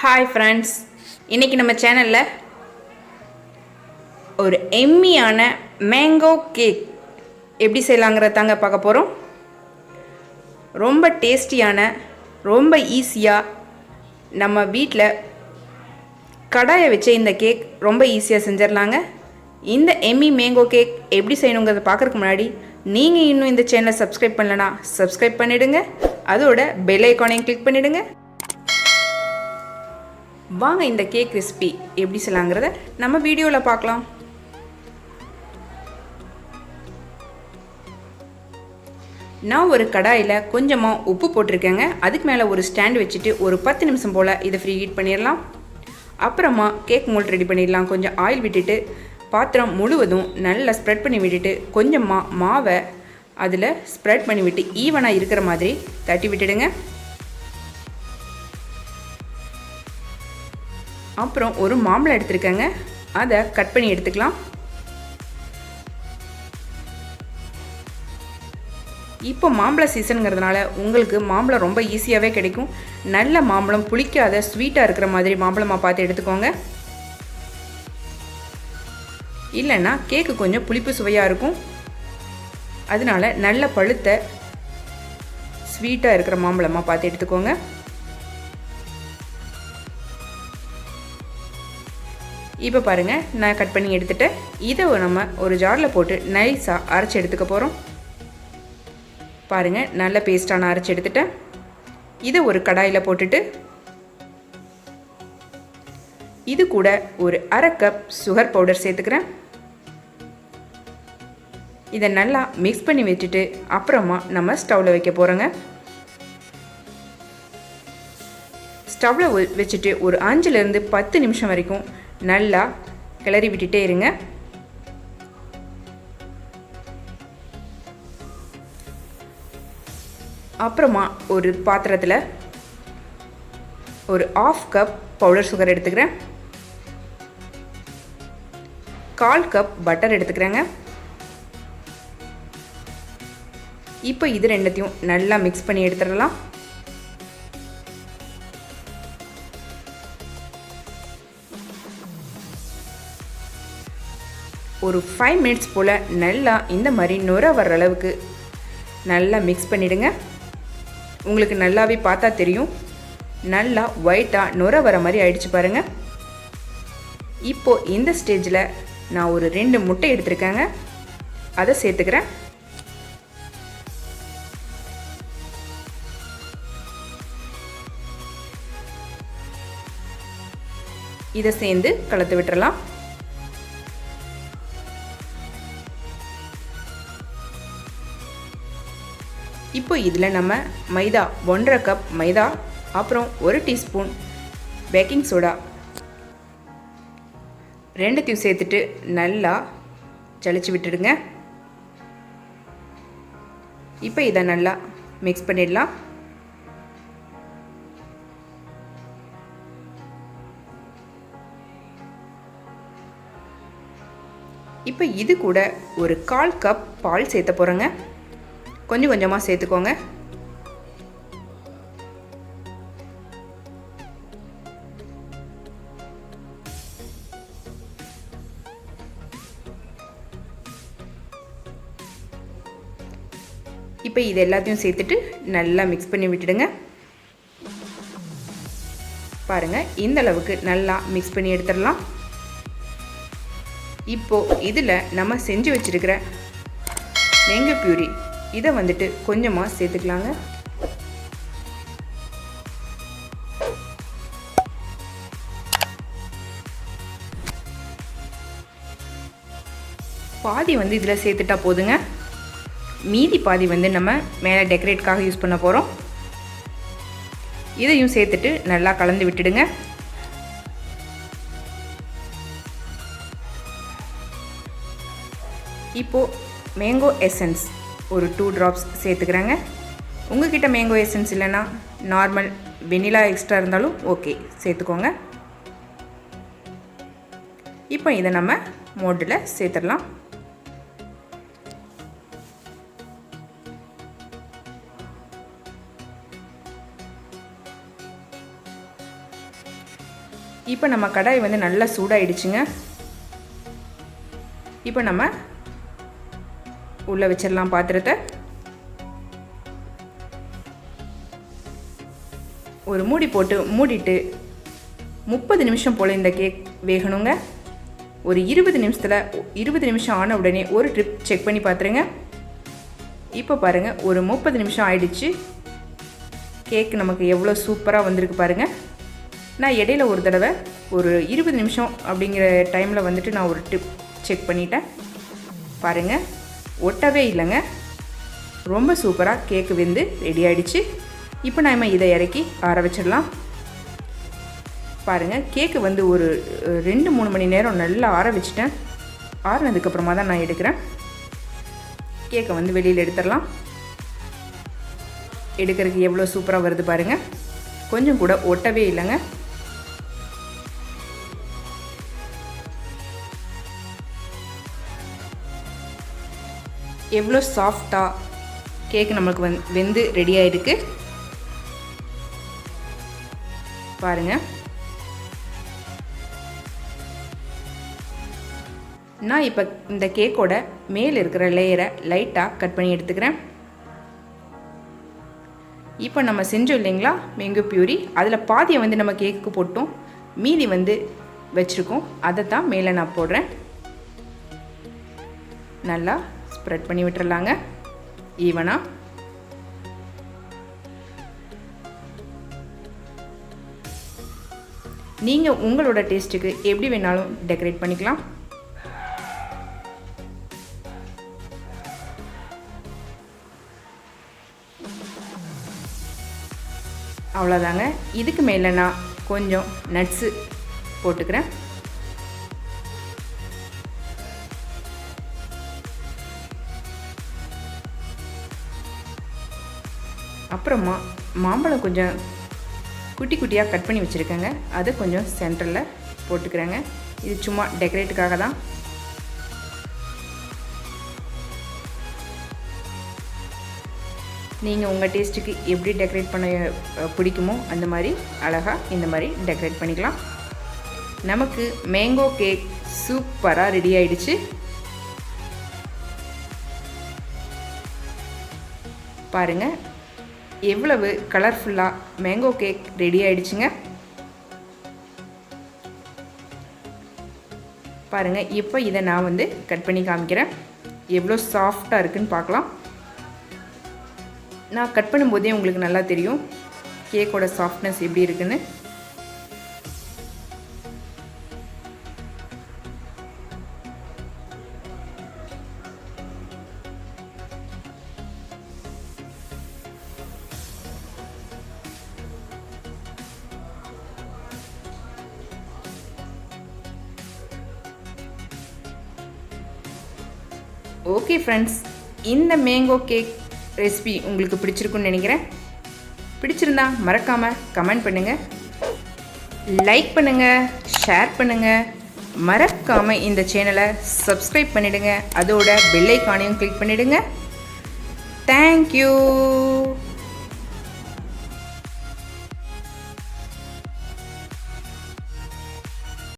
Hi friends, இன்றைக்கி நம்ம சேனலில் ஒரு எம்மியான மேங்கோ கேக் எப்படி செய்யலாங்கிறத தாங்க பார்க்க போகிறோம். ரொம்ப டேஸ்டியான, ரொம்ப ஈஸியாக நம்ம வீட்டில் கடாயை வச்சு இந்த கேக் ரொம்ப ஈஸியாக செஞ்சிடலாங்க. இந்த எம்மி மேங்கோ கேக் எப்படி செய்யணுங்கிறத பார்க்குறதுக்கு முன்னாடி நீங்கள் இன்னும் இந்த சேனலை சப்ஸ்கிரைப் பண்ணலனா சப்ஸ்கிரைப் பண்ணிவிடுங்க. அதோட பெல் ஐக்கானையும் கிளிக் பண்ணிவிடுங்க. வாங்க இந்த கேக் ரெசிபி எப்படி செய்யலாங்கிறத நம்ம வீடியோவில் பார்க்கலாம். நான் ஒரு கடாயில் கொஞ்சமாக உப்பு போட்டிருக்கேங்க. அதுக்கு மேலே ஒரு ஸ்டாண்ட் வச்சுட்டு ஒரு 10 நிமிஷம் போல் இதை ஃப்ரீ ஹீட் பண்ணிடலாம். அப்புறமா கேக் மோல்ட் ரெடி பண்ணிடலாம். கொஞ்சம் ஆயில் விட்டுட்டு பாத்திரம் முழுவதும் நல்லா ஸ்ப்ரெட் பண்ணி விட்டுட்டு கொஞ்சமாக மாவை அதில் ஸ்ப்ரெட் பண்ணி விட்டு ஈவனாக இருக்கிற மாதிரி தட்டி விட்டுடுங்க. அப்புறம் ஒரு மாம்பழம் எடுத்துருக்கேங்க, அதை கட் பண்ணி எடுத்துக்கலாம். இப்போ மாம்பழ சீசனுங்கிறதுனால உங்களுக்கு மாம்பழம் ரொம்ப ஈஸியாகவே கிடைக்கும். நல்ல மாம்பழம், புளிக்காத ஸ்வீட்டாக இருக்கிற மாதிரி மாம்பழமாக பார்த்து எடுத்துக்கோங்க. இல்லைன்னா கேக்கு கொஞ்சம் புளிப்பு சுவையாக இருக்கும். அதனால நல்ல பழுத்த ஸ்வீட்டாக இருக்கிற மாம்பழமாக பார்த்து எடுத்துக்கோங்க. இப்போ பாருங்கள், நான் கட் பண்ணி எடுத்துட்டேன். இதை நம்ம ஒரு ஜாரில் போட்டு நைஸாக அரைச்சி எடுத்துக்க போகிறோம். பாருங்கள், நல்ல பேஸ்ட்டாக நான் அரைச்சி எடுத்துட்டேன். இதை ஒரு கடாயில் போட்டுட்டு இது கூட ஒரு அரை கப் சுகர் பவுடர் சேர்த்துக்கிறேன். இதை நல்லா மிக்ஸ் பண்ணி வச்சுட்டு அப்புறமா நம்ம ஸ்டவ்வில் வைக்க போகிறோங்க. ஸ்டவ்வில் வச்சுட்டு ஒரு 5லேருந்து 10 நிமிஷம் வரைக்கும் நல்லா கிளறி விட்டுட்டே இருங்க. அப்புறமா ஒரு பாத்திரத்தில் ஒரு 1/2 கப் பவுடர் சுகர் எடுத்துக்கிறேன். 1/4 கப் பட்டர் எடுத்துக்கிறேங்க. இப்போ இது ரெண்டுத்தையும் நல்லா மிக்ஸ் பண்ணி எடுத்துடலாம். ஒரு 5 மினிட்ஸ் போல் நல்லா இந்த மாதிரி நுர வர்ற அளவுக்கு நல்லா மிக்ஸ் பண்ணிவிடுங்க. உங்களுக்கு நல்லாவே பார்த்தா தெரியும், நல்லா ஒயிட்டாக நுர வர மாதிரி ஆயிடுச்சு பாருங்கள். இப்போது இந்த ஸ்டேஜில் நான் ஒரு 2 முட்டை எடுத்துருக்கேங்க, அதை சேர்த்துக்கிறேன். இதை சேர்ந்து கலந்து விட்டுறலாம். இப்போ இதில் நம்ம மைதா 1/2 கப் மைதா, அப்புறம் 1 டீஸ்பூன் பேக்கிங் சோடா ரெண்டுத்தையும் சேர்த்துட்டு நல்லா ஜலிச்சு விட்டுடுங்க. இப்போ இதை நல்லா மிக்ஸ் பண்ணிடலாம். இப்போ இது கூட ஒரு 1/4 கப் பால் சேர்த்த போகிறேங்க. கொஞ்சம் கொஞ்சமாக சேர்த்துக்கோங்க. இப்போ இது எல்லாத்தையும் சேர்த்துட்டு நல்லா மிக்ஸ் பண்ணி விட்டுடுங்க. பாருங்கள், இந்த அளவுக்கு நல்லா மிக்ஸ் பண்ணி எடுத்துடலாம். இப்போது இதில் நம்ம செஞ்சு வச்சுருக்கிற மேங்கோ பியூரி இதை வந்துட்டு கொஞ்சமாக சேர்த்துக்கலாங்க. பாதி இதில் சேர்த்துட்டா போதுங்க. மீதி பாதி நம்ம மேலே டெக்கரேட்காக யூஸ் பண்ண போகிறோம். இதையும் சேர்த்துட்டு நல்லா கலந்து விட்டுடுங்க. இப்போது மேங்கோ எசன்ஸ் ஒரு 2 ட்ராப்ஸ் சேர்த்துக்கிறேங்க. உங்கள்கிட்ட மேங்கோ எசன்ஸ் இல்லைன்னா நார்மல் வெனிலா எக்ஸ்ட்ரா இருந்தாலும் ஓகே, சேர்த்துக்கோங்க. இப்போ இதை நம்ம மோல்டில் சேர்த்துடலாம். இப்போ நம்ம கடாய் வந்து நல்லா சூடாயிடுச்சுங்க. இப்போ நம்ம உள்ளே வச்சிடலாம் பாத்திரத்தை. ஒரு மூடி போட்டு மூடிட்டு 30 நிமிஷம் போல் இந்த கேக் வேகணுங்க. ஒரு 20 நிமிஷம் ஆன உடனே ஒரு ட்ரிப் செக் பண்ணி பார்த்துருங்க. இப்போ பாருங்கள், ஒரு 30 நிமிஷம் ஆயிடுச்சு. கேக் நமக்கு எவ்வளோ சூப்பராக வந்திருக்கு பாருங்கள். நான் இடையில ஒரு தடவை ஒரு 20 நிமிஷம் அப்படிங்கிற டைமில் வந்துட்டு நான் ஒரு ட்ரிப் செக் பண்ணிட்டேன். பாருங்கள், ஒட்டவே இல்லைங்க. ரொம்ப சூப்பராக கேக்கு வெந்து ரெடி ஆகிடுச்சு. இப்போ நம்ம இதை இறக்கி ஆற வச்சிடலாம். பாருங்கள், கேக்கு வந்து ஒரு 2-3 மணி நேரம் நல்லா ஆற வச்சுட்டேன். ஆறினதுக்கப்புறமா தான் நான் எடுக்கிறேன். கேக்கை வந்து வெளியில் எடுத்துடலாம். எடுக்கிறதுக்கு எவ்வளோ சூப்பராக வருது பாருங்கள். கொஞ்சம் கூட ஒட்டவே இல்லைங்க. எவ்வளோ சாஃப்டாக கேக்கு நம்மளுக்கு வெந்து ரெடியாக இருக்குது பாருங்கள். நான் இப்போ இந்த கேக்கோட மேலே இருக்கிற லேயரை லைட்டாக கட் பண்ணி எடுத்துக்கிறேன். இப்போ நம்ம செஞ்சோம் இல்லைங்களா மேங்கோ பியூரி, அதில் பாதியை வந்து நம்ம கேக்குக்கு போட்டோம், மீதி வந்து வச்சுருக்கோம். அதை தான் மேலே நான் போடுறேன். நல்லா ஸ்ப்ரெட் பண்ணி விட்டுறலாங்க ஈவனாக. நீங்கள் உங்களோட டேஸ்ட்டுக்கு எப்படி வேணாலும் டெக்கரேட் பண்ணிக்கலாம். அவ்வளோதாங்க. இதுக்கு மேலே நான் கொஞ்சம் நட்ஸு போட்டுக்கிறேன். அப்புறமா மாம்பழம் கொஞ்சம் குட்டி குட்டியாக கட் பண்ணி வச்சுருக்கேங்க, அதை கொஞ்சம் சென்டரில் போட்டுக்கிறேங்க. இது சும்மா டெக்கரேட்டுக்காக தான். நீங்கள் உங்கள் டேஸ்ட்டுக்கு எப்படி டெக்கரேட் பண்ண பிடிக்குமோ அந்த மாதிரி அழகாக இந்த மாதிரி டெக்கரேட் பண்ணிக்கலாம். நமக்கு மேங்கோ கேக் சூப்பராக ரெடி ஆயிடுச்சு. பாருங்கள், எவ்வளவு கலர்ஃபுல்லாக மேங்கோ கேக் ரெடி ஆயிடுச்சுங்க. பாருங்கள், இப்போ இதை நான் வந்து கட் பண்ணி காமிக்கிறேன். எவ்வளோ சாஃப்டாக இருக்குன்னு பார்க்கலாம். நான் கட் பண்ணும்போதே உங்களுக்கு நல்லா தெரியும் கேக்கோட சாஃப்ட்னஸ் எப்படி இருக்குன்னு. ஓகே ஃப்ரெண்ட்ஸ், இந்த மேங்கோ கேக் ரெசிபி உங்களுக்கு பிடிச்சிருக்குன்னு நினைக்கிறேன். பிடிச்சிருந்தா மறக்காமல் கமெண்ட் பண்ணுங்கள், லைக் பண்ணுங்கள், ஷேர் பண்ணுங்கள். மறக்காமல் இந்த சேனலை சப்ஸ்கிரைப் பண்ணிவிடுங்க. அதோட பெல் ஐகானையும் கிளிக் பண்ணிவிடுங்க. தேங்க்யூ.